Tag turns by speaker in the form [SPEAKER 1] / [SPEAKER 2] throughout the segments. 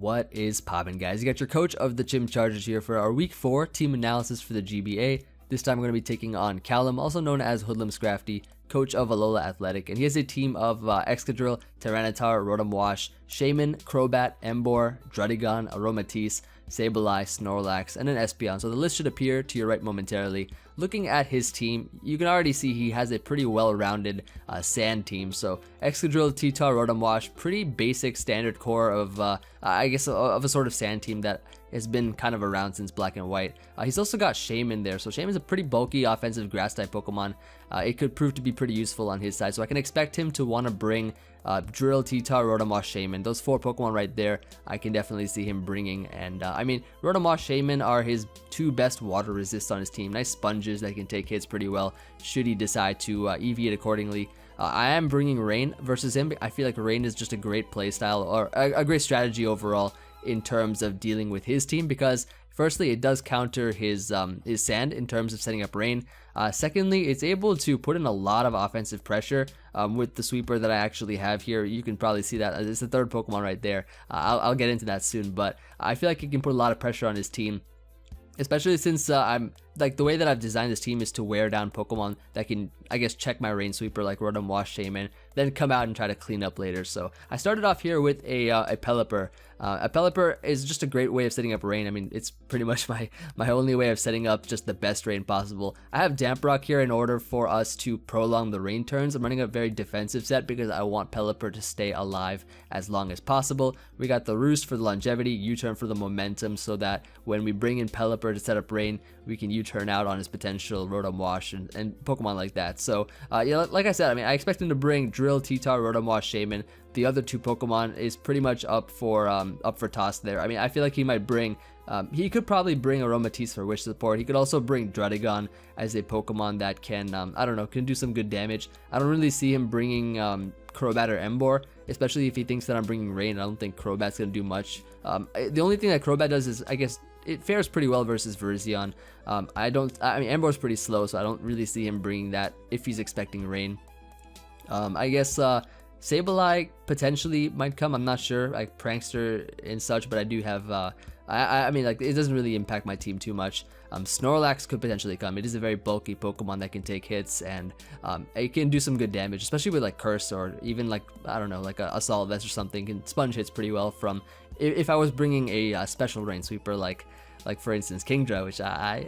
[SPEAKER 1] What is poppin', guys? You got your coach of the Gym Chargers here for our week 4 team analysis for the GBA. This time we're going to be taking on Callum, also known as Hoodlum Scrafty, coach of Alola Athletic, and he has a team of Excadrill, Tyranitar, Rotom Wash, Shaman, Crobat, Emboar, Druddigon, Aromatisse, Sableye, Snorlax, and an Espeon. So the list should appear to your right momentarily. Looking at his team, you can already see he has a pretty well-rounded sand team. So Excadrill, T-Tar, Rotom Wash, pretty basic standard core of, I guess, of a sort of sand team that has been kind of around since Black and White. He's also got Shaman there, so Shaman's a pretty bulky offensive grass-type Pokemon. It could prove to be pretty useful on his side, so I can expect him to want to bring Drill, T-Tar, Rotom Wash, Shaman. Those 4 Pokemon right there, I can definitely see him bringing. And I mean, Rotom Wash, Shaman are his 2 best water resists on his team. Nice sponges that can take hits pretty well, should he decide to EV it accordingly. I am bringing Rain versus him. I feel like Rain is just a great playstyle, or a great strategy overall in terms of dealing with his team, because firstly, it does counter his sand in terms of setting up Rain. Secondly, it's able to put in a lot of offensive pressure with the sweeper that I actually have here. You can probably see that it's the 3rd Pokemon right there. I'll get into that soon, but I feel like it can put a lot of pressure on his team, especially since I'm like, the way that I've designed this team is to wear down Pokemon that can, I guess, check my Rain Sweeper like Rotom Wash, Shaman, then come out and try to clean up later. So I started off here with a Pelipper. A Pelipper is just a great way of setting up Rain. I mean, it's pretty much my only way of setting up just the best Rain possible. I have Damp Rock here in order for us to prolong the Rain turns. I'm running a very defensive set because I want Pelipper to stay alive as long as possible. We got the Roost for the longevity, U-turn for the momentum, so that when we bring in Pelipper to set up Rain, we can U-turn out on his potential Rotom Wash and Pokemon like that. So yeah, like I said, I mean, I expect him to bring Drill, T-Tar, Rotom Wash, Shaman. The other 2 Pokemon is pretty much up for toss there. I mean, I feel like he might bring, he could probably bring Aromatisse for wish support. He could also bring Druddigon as a Pokemon that can, I don't know, can do some good damage. I don't really see him bringing Crobat or Emboar, especially if he thinks that I'm bringing Rain. I don't think Crobat's gonna do much. The only thing that Crobat does is, I guess, it fares pretty well versus Virizion. I mean, Emboar's pretty slow, so I don't really see him bringing that if he's expecting Rain. I guess Sableye potentially might come. I'm not sure, like Prankster and such, but I do have, I mean, like, it doesn't really impact my team too much. Snorlax could potentially come. It is a very bulky Pokemon that can take hits, and it can do some good damage, especially with like Curse, or even like, I don't know, like a Assault Vest or something. Can sponge hits pretty well from, if I was bringing a special Rain Sweeper, like for instance Kingdra, which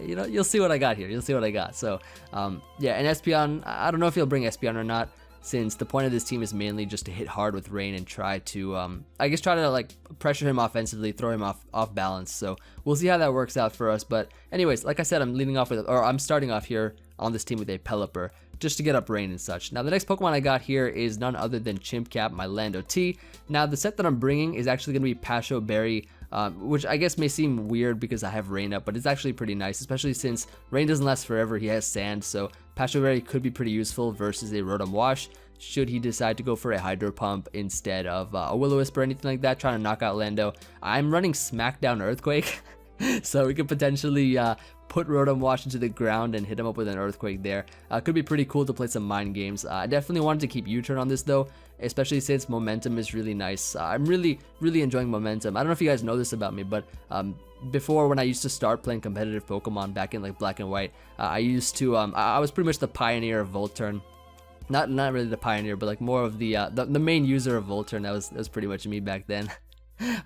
[SPEAKER 1] you know, you'll see what I got here. You'll see what I got. So yeah, and Espeon, I don't know if he'll bring Espeon or not, since the point of this team is mainly just to hit hard with Rain and try to, I guess, try to like pressure him offensively, throw him off balance. So we'll see how that works out for us. But anyways, like I said, I'm starting off here on this team with a Pelipper, just to get up Rain and such. Now the next Pokemon I got here is none other than Chimpcap, my Lando T. Now the set that I'm bringing is actually going to be Pasho Berry, which I guess may seem weird because I have Rain up, but it's actually pretty nice, especially since Rain doesn't last forever. He has Sand, so Pasho Berry could be pretty useful versus a Rotom Wash, should he decide to go for a Hydro Pump instead of a Will-O-Wisp or anything like that, trying to knock out Lando. I'm running Smackdown Earthquake, so we could potentially put Rotom Wash into the ground and hit him up with an Earthquake there. Could be pretty cool to play some mind games. I definitely wanted to keep U-turn on this though, especially since momentum is really nice. I'm really enjoying momentum. I don't know if you guys know this about me, but before, when I used to start playing competitive Pokemon back in like Black and White, I used to, I was pretty much the pioneer of Volturn. Not really the pioneer, but like more of the main user of Volturn. That was pretty much me back then.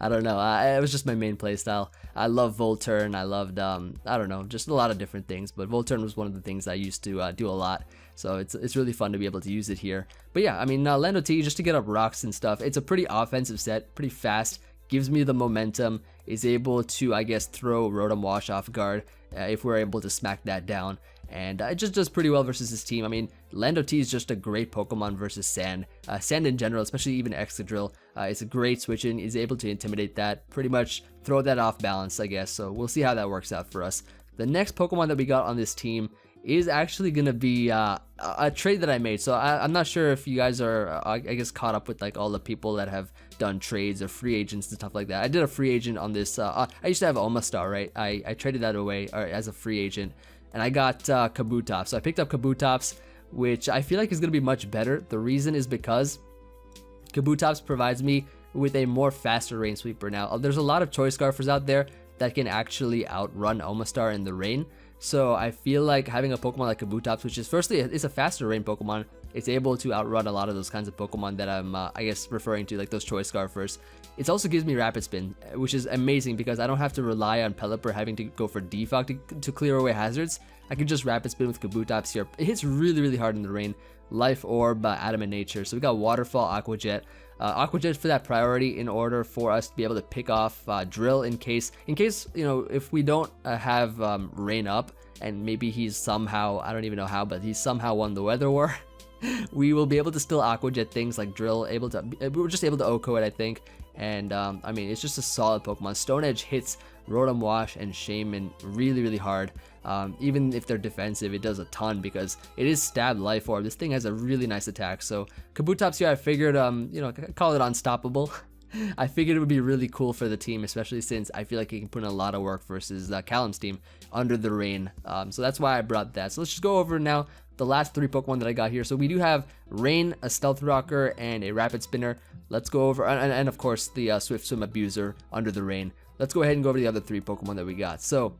[SPEAKER 1] I don't know, it was just my main playstyle. I love Volturn, I loved, I don't know, just a lot of different things, but Volturn was one of the things I used to do a lot, so it's really fun to be able to use it here. But yeah, I mean, Lando T, just to get up rocks and stuff, it's a pretty offensive set, pretty fast, gives me the momentum, is able to, I guess, throw Rotom Wash off guard if we're able to smack that down. And it just does pretty well versus his team. I mean, Lando T is just a great Pokemon versus Sand. Sand in general, especially even Excadrill, is a great switch in, is able to intimidate that, pretty much throw that off balance, I guess. So we'll see how that works out for us. The next Pokemon that we got on this team is actually going to be a trade that I made. So I'm not sure if you guys are, I guess, caught up with like all the people that have done trades or free agents and stuff like that. I did a free agent on this. I used to have Omastar, right? I traded that away as a free agent. And I got Kabutops. So I picked up Kabutops, which I feel like is going to be much better. The reason is because Kabutops provides me with a more faster rain sweeper. Now, there's a lot of choice scarfers out there that can actually outrun Omastar in the rain. So I feel like having a Pokemon like Kabutops, which is firstly, it's a faster rain Pokemon, it's able to outrun a lot of those kinds of Pokemon that I'm, I guess, referring to, like those choice scarfers. It also gives me Rapid Spin, which is amazing because I don't have to rely on Pelipper having to go for Defog to clear away hazards. I can just Rapid Spin with Kabutops here. It hits really, really hard in the rain. Life Orb, Adamant Nature. So we got Waterfall, Aqua Jet. Aqua Jet for that priority in order for us to be able to pick off Drill in case, you know, if we don't have Rain Up and maybe he's somehow, I don't even know how, but he's somehow won the Weather War. We will be able to still Aqua Jet things like Drill, we were just able to OHKO it, I think. And I mean, it's just a solid Pokemon. Stone Edge hits Rotom Wash and Shaman really, really hard. Even if they're defensive, it does a ton because it is Stab, Life Orb. This thing has a really nice attack. So Kabutops here, I figured, you know, call it unstoppable. I figured it would be really cool for the team, especially since I feel like it can put in a lot of work versus Callum's team under the rain. So that's why I brought that. So let's just go over now the last 3 Pokemon that I got here. So we do have Rain, a Stealth Rocker, and a Rapid Spinner. Let's go over, and of course the Swift Swim Abuser under the rain. Let's go ahead and go over the other 3 Pokemon that we got. So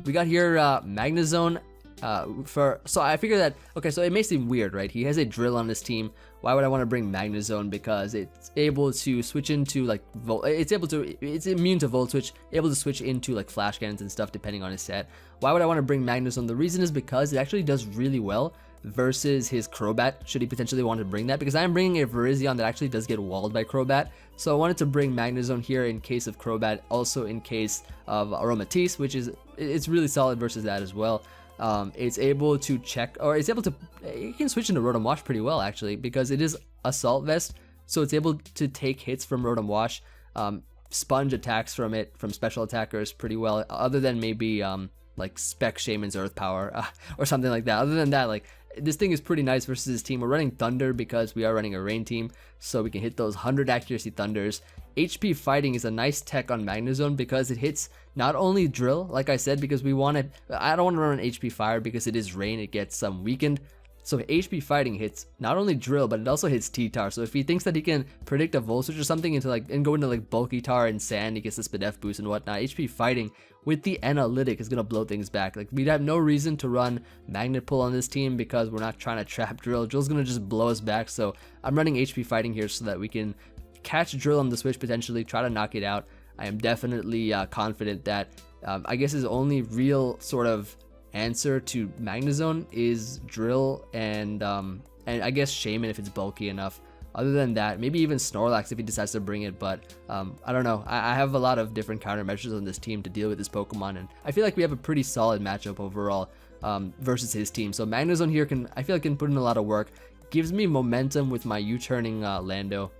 [SPEAKER 1] we got here Magnezone. So I figured that, okay, so it may seem weird, right? He has a Drill on his team. Why would I want to bring Magnezone? Because it's able to switch into like it's immune to Volt Switch, able to switch into like Flash Cannons and stuff depending on his set. Why would I want to bring Magnezone? The reason is because it actually does really well versus his Crobat, should he potentially want to bring that, because I am bringing a Virizion that actually does get walled by Crobat. So I wanted to bring Magnezone here in case of Crobat, also in case of Aromatisse, which is, it's really solid versus that as well. It's able to check, or it's able to, it can switch into Rotom Wash pretty well actually, because it is Assault Vest, so it's able to take hits from Rotom Wash, sponge attacks from it, from special attackers pretty well, other than maybe like Spec Shaman's Earth Power or something like that. Other than that, like, this thing is pretty nice versus his team. We're running Thunder because we are running a rain team, so we can hit those 100 accuracy Thunders. HP Fighting is a nice tech on Magnezone because it hits not only Drill, like I said, because I don't want to run an HP Fire because it is rain, it gets weakened. So HP Fighting hits not only Drill, but it also hits T-Tar. So if he thinks that he can predict a Volt Switch or something into and go into like Bulky Tar and Sand, he gets the Spadef boost and whatnot. HP Fighting with the Analytic is gonna blow things back. Like, we'd have no reason to run Magnet Pull on this team because we're not trying to trap Drill. Drill's gonna just blow us back. So I'm running HP Fighting here so that we can catch Drill on the switch, potentially try to knock it out. I am definitely confident that I guess his only real sort of answer to Magnezone is Drill and I guess Shaman if it's bulky enough. Other than that, maybe even Snorlax if he decides to bring it, but I don't know. I have a lot of different countermeasures on this team to deal with this Pokemon, and I feel like we have a pretty solid matchup overall versus his team. So Magnezone here I feel like can put in a lot of work, gives me momentum with my U-turning Lando,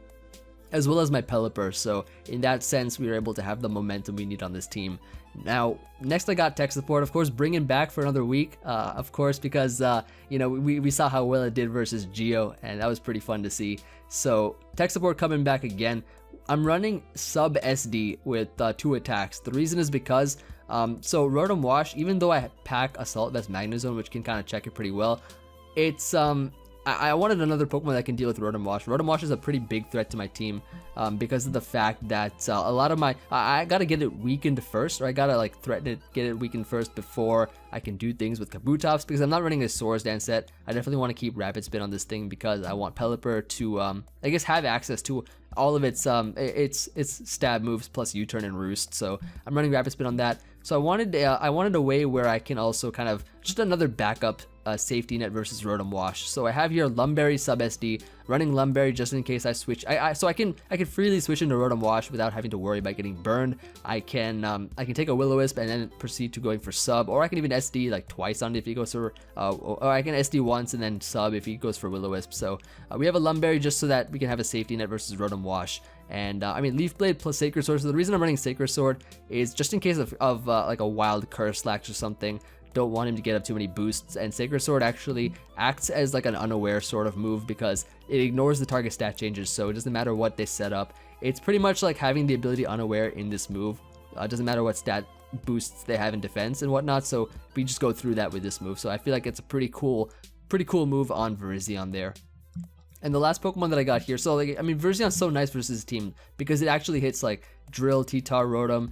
[SPEAKER 1] as well as my Pelipper. So in that sense, we were able to have the momentum we need on this team. Now, next I got tech support, of course, bringing back for another week, of course, because, you know, we saw how well it did versus Geo, and that was pretty fun to see. So, tech support coming back again. I'm running sub SD with 2 attacks. The reason is because, so Rotom Wash, even though I pack Assault Vest Magnezone, which can kind of check it pretty well, it's, I wanted another Pokemon that can deal with Rotom Wash. Rotom Wash is a pretty big threat to my team because of the fact that a lot of I gotta get it weakened first, or I gotta like threaten it, get it weakened first before I can do things with Kabutops, because I'm not running a Swords Dance set. I definitely want to keep Rapid Spin on this thing because I want Pelipper to, I guess, have access to all of its stab moves plus U-turn and Roost. So I'm running Rapid Spin on that. So I wanted a way where I can also kind of just another backup safety net versus Rotom Wash. So I have here Lumberry sub SD, running Lumberry just in case I switch. So I can freely switch into Rotom Wash without having to worry about getting burned. I can take a Will-O-Wisp and then proceed to going for sub, or I can even SD like twice on it if he goes for, or I can SD once and then sub if he goes for Will-O-Wisp. So we have a Lumberry just so that we can have a safety net versus Rotom Wash. And I mean, Leaf Blade plus Sacred Sword. So the reason I'm running Sacred Sword is just in case of like a wild Curse Slash or something. Don't want him to get up too many boosts, and Sacred Sword actually acts as like an unaware sort of move because it ignores the target stat changes, so it doesn't matter what they set up. It's pretty much like having the ability unaware in this move. It doesn't matter what stat boosts they have in defense and whatnot, so we just go through that with this move. So I feel like it's a pretty cool move on Virizion there. And the last Pokemon that I got here, so like, I mean, Verzeon's so nice versus his team because it actually hits like Drill, T-Tar, Rotom.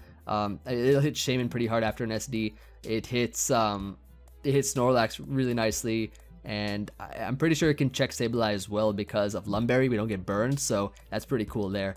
[SPEAKER 1] It'll hit Shaman pretty hard after an SD. It hits Snorlax really nicely, and I'm pretty sure it can check Sableye as well because of Lumberry. We don't get burned, so that's pretty cool there.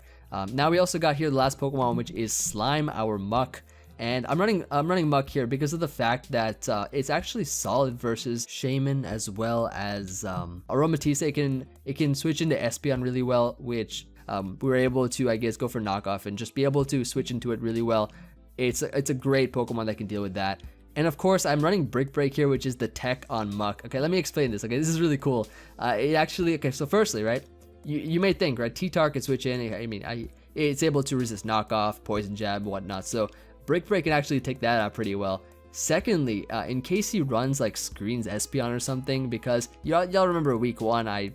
[SPEAKER 1] Now we also got here the last Pokemon, which is Slime, our Muck. And I'm running Muck here because of the fact that it's actually solid versus Shaman as well as Aromatisse. It can switch into Espeon really well, which we were able to, I guess, go for knockoff and just be able to switch into it really well. It's a great Pokemon that can deal with that. And of course, I'm running Brick Break here, which is the tech on Muck. Okay, let me explain this. Okay, this is really cool. Okay, so firstly, right, you may think, right, T-Tar can switch in. I mean, it's able to resist knockoff, poison jab, whatnot. So Brick Break can actually take that out pretty well. Secondly, in case he runs like Screens Espeon or something, because y'all remember week 1, I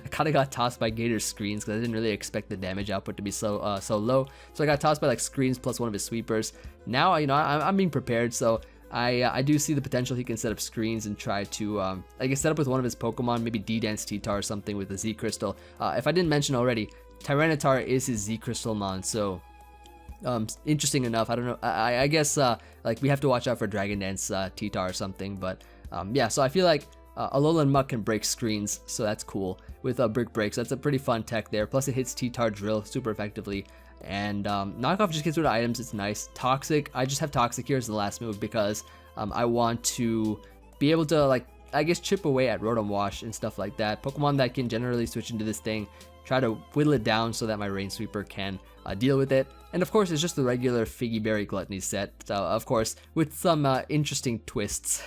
[SPEAKER 1] kind of got tossed by Gator's Screens because I didn't really expect the damage output to be so low. So I got tossed by like Screens plus one of his sweepers. Now, I'm being prepared, so I do see the potential he can set up Screens and try to I guess set up with one of his Pokemon, maybe D-Dance T-Tar or something with a Z Crystal. If I didn't mention already, Tyranitar is his Z Crystal mon, so interesting enough. I don't know, I guess like we have to watch out for Dragon Dance T-Tar or something, but yeah, so I feel like Alola and Muck can break Screens, so that's cool with Brick Breaks. That's a pretty fun tech there. Plus it hits T-Tar Drill super effectively, and knockoff just gets rid of items. It's nice. Toxic, I just have Toxic here as the last move because I want to be able to, like, I guess, chip away at Rotom Wash and stuff like that. Pokemon that can generally switch into this thing, try to whittle it down so that my Rain Sweeper can deal with it. And of course, it's just the regular Figgy Berry Gluttony set, so of course with some interesting twists.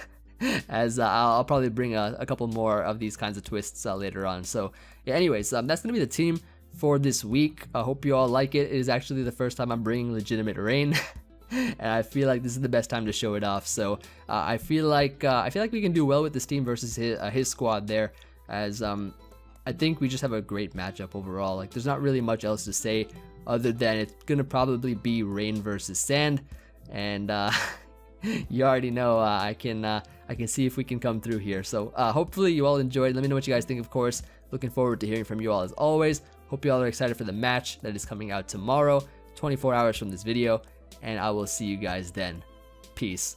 [SPEAKER 1] As I'll probably bring a couple more of these kinds of twists later on. So yeah, anyways, that's gonna be the team for this week. I hope you all like it. It is actually the first time I'm bringing legitimate rain, and I feel like this is the best time to show it off. So I feel like we can do well with this team versus his squad there, as I think we just have a great matchup overall. Like, there's not really much else to say other than it's gonna probably be rain versus sand, and you already know I can see if we can come through here. So hopefully you all enjoyed. Let me know what you guys think, of course. Looking forward to hearing from you all as always. Hope you all are excited for the match that is coming out tomorrow, 24 hours from this video, and I will see you guys then. Peace.